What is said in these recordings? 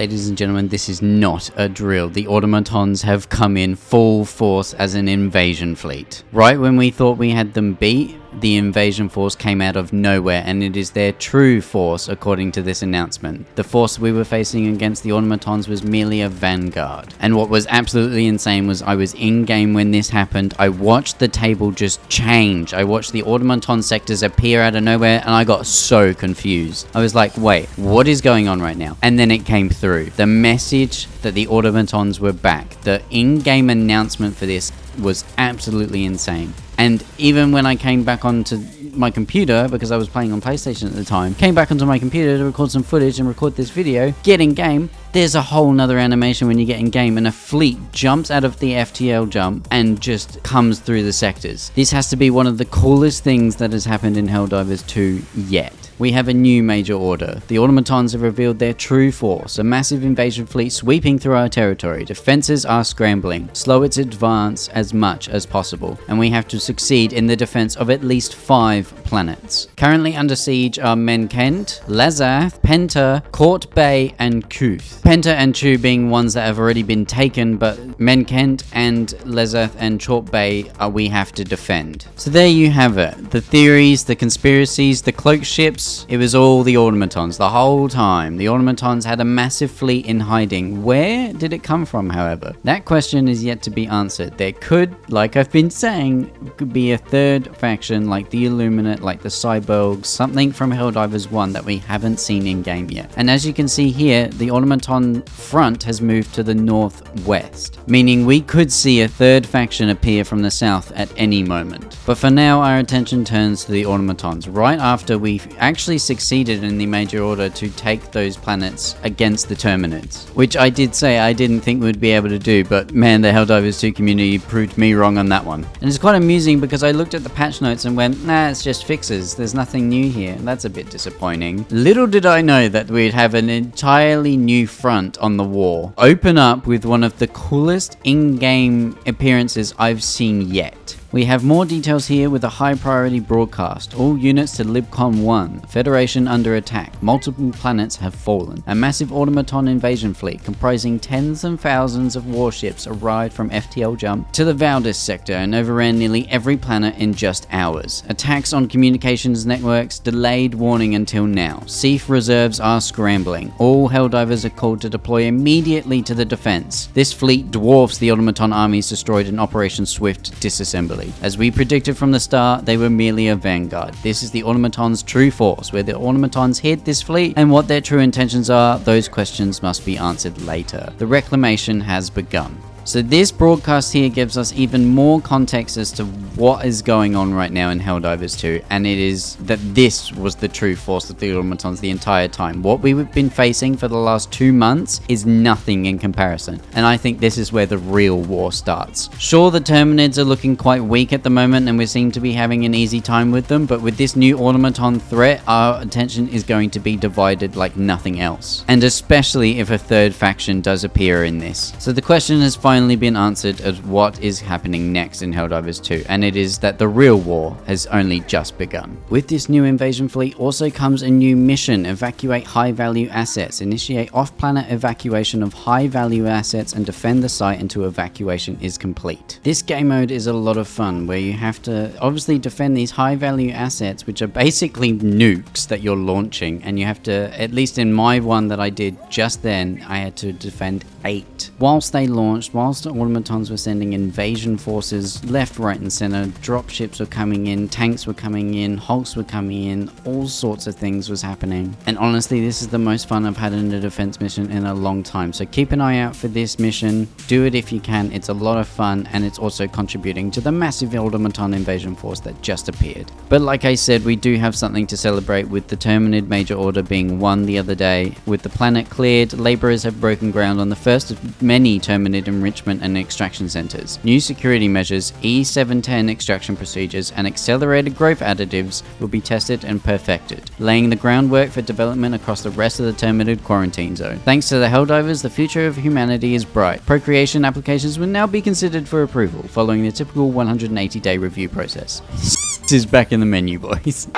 Ladies and gentlemen, this is not a drill. The Automatons have come in full force as an invasion fleet. Right when we thought we had them beat, the invasion force came out of nowhere, and it is their true force according to this announcement. The force we were facing against the Automatons was merely a vanguard. And what was absolutely insane was I was in-game when this happened. I watched the table just change. I watched the Automaton sectors appear out of nowhere, and I got so confused. I was like, wait, what is going on right now? And then it came through. The message that the Automatons were back. The in-game announcement for this was absolutely insane. And even when I came back onto my computer, because I was playing on PlayStation at the time, came back onto my computer to record some footage and record this video, get in game, there's a whole nother animation when you get in game and a fleet jumps out of the FTL jump and just comes through the sectors. This has to be one of the coolest things that has happened in Helldivers 2 yet. We have a new major order. The Automatons have revealed their true force, a massive invasion fleet sweeping through our territory. Defenses are scrambling, slow its advance as much as possible, and we have to succeed in the defense of at least 5 planets. Currently under siege are Menkent, Lazath, Penta, Court Bay, and Kuth. Penta and Chu being ones that have already been taken, but Menkent and Lazath and Court Bay we have to defend. So there you have it. The theories, the conspiracies, the cloak ships. It was all the Automatons the whole time. The Automatons had a massive fleet in hiding. Where did it come from, however? That question is yet to be answered. There could, like I've been saying, could be a third faction like the Illuminate, like the Cyborgs, something from Helldivers 1 that we haven't seen in game yet. And as you can see here, the Automaton front has moved to the northwest, meaning we could see a third faction appear from the south at any moment. But for now, our attention turns to the Automatons. Right after we actually succeeded in the major order to take those planets against the Terminids, which I did say I didn't think we'd be able to do, but man, the Helldivers 2 community proved me wrong on that one. And it's quite amusing because I looked at the patch notes and went, nah, it's just fixes, there's nothing new here. That's a bit disappointing. Little did I know that we'd have an entirely new front on the war, open up with one of the coolest in-game appearances I've seen yet. We have more details here with a high priority broadcast. All units to Libcon 1. Federation under attack. Multiple planets have fallen. A massive Automaton invasion fleet comprising tens and thousands of warships arrived from FTL Jump to the Valdis sector and overran nearly every planet in just hours. Attacks on communications networks delayed warning until now. Seaf reserves are scrambling. All Helldivers are called to deploy immediately to the defense. This fleet dwarfs the Automaton armies destroyed in Operation Swift disassembly. As we predicted from the start, they were merely a vanguard. This is the Automaton's true force. Where the Automatons hid this fleet and what their true intentions are, those questions must be answered later. The reclamation has begun. So this broadcast here gives us even more context as to what is going on right now in Helldivers 2, and it is that this was the true force of the Automatons the entire time. What we've been facing for the last 2 months is nothing in comparison, and I think this is where the real war starts. Sure, the Terminids are looking quite weak at the moment, and we seem to be having an easy time with them, but with this new Automaton threat, our attention is going to be divided like nothing else, and especially if a third faction does appear in this. So the question has finally been answered as what is happening next in Helldivers 2, and it is that the real war has only just begun. With this new invasion fleet also comes a new mission: evacuate high-value assets, initiate off-planet evacuation of high-value assets, and defend the site until evacuation is complete. This game mode is a lot of fun, where you have to obviously defend these high-value assets, which are basically nukes that you're launching, and you have to, at least in my one that I did just then, I had to defend 8. Whilst they launched, whilst the Automatons were sending invasion forces left, right and center, dropships were coming in, tanks were coming in, hulks were coming in, all sorts of things was happening. And honestly, this is the most fun I've had in a defense mission in a long time. So keep an eye out for this mission. Do it if you can. It's a lot of fun, and it's also contributing to the massive Automaton invasion force that just appeared. But like I said, we do have something to celebrate, with the Terminid major order being won the other day. With the planet cleared, laborers have broken ground on the first of many Terminid enrichment and extraction centers. New security measures, E710 extraction procedures, and accelerated growth additives will be tested and perfected, laying the groundwork for development across the rest of the Terminid quarantine zone. Thanks to the Helldivers, the future of humanity is bright. Procreation applications will now be considered for approval, following the typical 180-day review process. This is back in the menu, boys.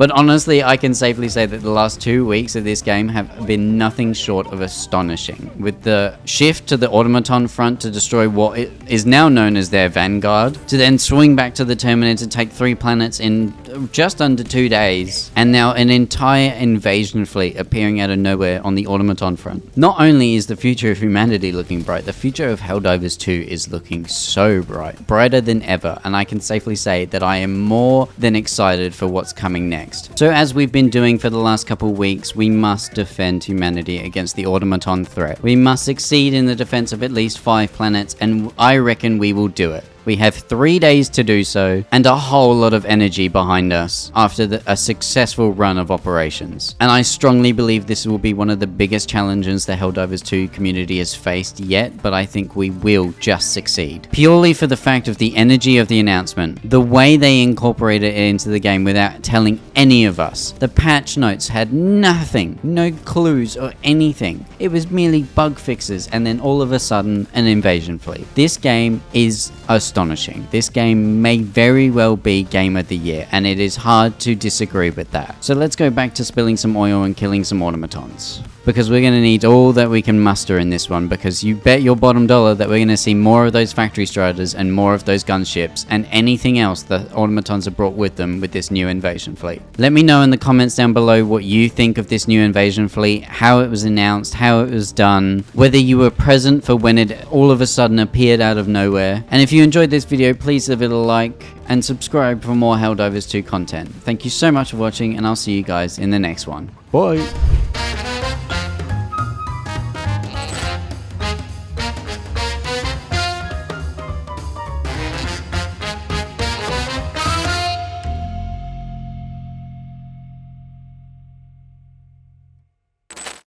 But honestly, I can safely say that the last 2 weeks of this game have been nothing short of astonishing. With the shift to the Automaton front to destroy what is now known as their vanguard, to then swing back to the Terminator to take 3 planets in just under 2 days, and now an entire invasion fleet appearing out of nowhere on the Automaton front. Not only is the future of humanity looking bright, the future of Helldivers 2 is looking so bright, brighter than ever, and I can safely say that I am more than excited for what's coming next. So as we've been doing for the last couple weeks, we must defend humanity against the Automaton threat. We must succeed in the defense of at least 5 planets, and I reckon we will do it. We have 3 days to do so, and a whole lot of energy behind us after a successful run of operations. And I strongly believe this will be one of the biggest challenges the Helldivers 2 community has faced yet, but I think we will just succeed. Purely for the fact of the energy of the announcement, the way they incorporated it into the game without telling any of us. The patch notes had nothing, no clues or anything. It was merely bug fixes, and then all of a sudden, an invasion fleet. This game is astonishing. This game may very well be Game of the Year, and it is hard to disagree with that. So let's go back to spilling some oil and killing some Automatons, because we're going to need all that we can muster in this one, because you bet your bottom dollar that we're going to see more of those factory striders and more of those gunships and anything else that Automatons have brought with them with this new invasion fleet. Let me know in the comments down below what you think of this new invasion fleet, how it was announced, how it was done, whether you were present for when it all of a sudden appeared out of nowhere. And if you enjoyed this video, please give it a like and subscribe for more Helldivers 2 content. Thank you so much for watching, and I'll see you guys in the next one. Bye!